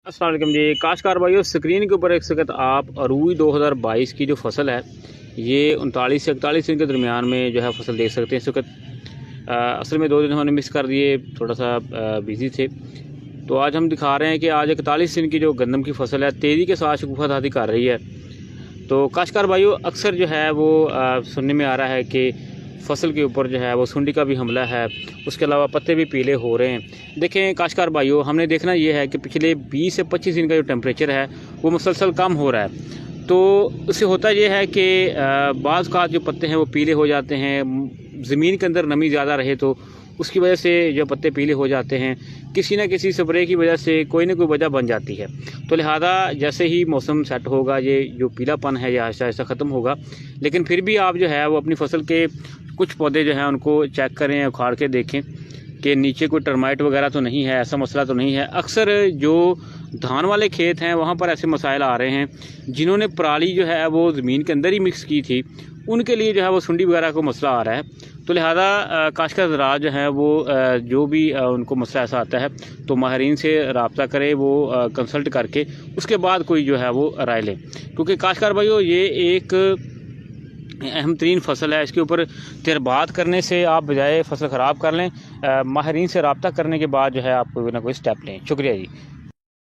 अस्सलाम वालेकुम जी। काश्तकार भाइयों, स्क्रीन के ऊपर एक वक्त आप अरूई 2022 की जो फसल है ये 39 से 41 दिन के दरमियान में जो है फसल देख सकते हैं। इस वक्त असल में 2 दिन हमने मिस कर दिए, थोड़ा सा बिज़ी थे। तो आज हम दिखा रहे हैं कि आज 41 दिन की जो गंदम की फसल है तेज़ी के साथ शगुफ़ादादी कर रही है। तो काश्तकार भाइयों, अक्सर जो है वो सुनने में आ रहा है कि फसल के ऊपर जो है वो सुंडी का भी हमला है, उसके अलावा पत्ते भी पीले हो रहे हैं। देखें काश्तकार भाइयों, हमने देखना ये है कि पिछले 20 से 25 दिन का जो टेम्परेचर है वो मुसलसल कम हो रहा है। तो उससे होता ये है कि बाज़ का जो पत्ते हैं वो पीले हो जाते हैं। ज़मीन के अंदर नमी ज़्यादा रहे तो उसकी वजह से जो पत्ते पीले हो जाते हैं, किसी न किसी स्प्रे की वजह से कोई ना कोई वजह बन जाती है। तो लिहाजा जैसे ही मौसम सेट होगा ये जो पीलापन है ये आहिस्ता आहिस्ता ख़त्म होगा। लेकिन फिर भी आप जो है वो अपनी फसल के कुछ पौधे जो हैं उनको चेक करें, उखाड़ के देखें कि नीचे कोई टर्माइट वगैरह तो नहीं है, ऐसा मसला तो नहीं है। अक्सर जो धान वाले खेत हैं वहाँ पर ऐसे मसाइल आ रहे हैं। जिन्होंने पराली जो है वो ज़मीन के अंदर ही मिक्स की थी उनके लिए जो है वो सुंडी वगैरह को मसला आ रहा है। तो लिहाजा काश्तकार हज़रात जो हैं वो जो भी उनको मसला ऐसा आता है तो माहिरीन से रब्ता करें, वो कंसल्ट करके उसके बाद कोई जो है वो राय लें। क्योंकि काश्तकार भाइयों ये एक अहम तरीन फसल है, इसके ऊपर तिरबात करने से आप बजाय फसल ख़राब कर लें, माहिरीन से रब्ता करने के बाद जो है आप कोई ना कोई स्टेप लें। शुक्रिया जी।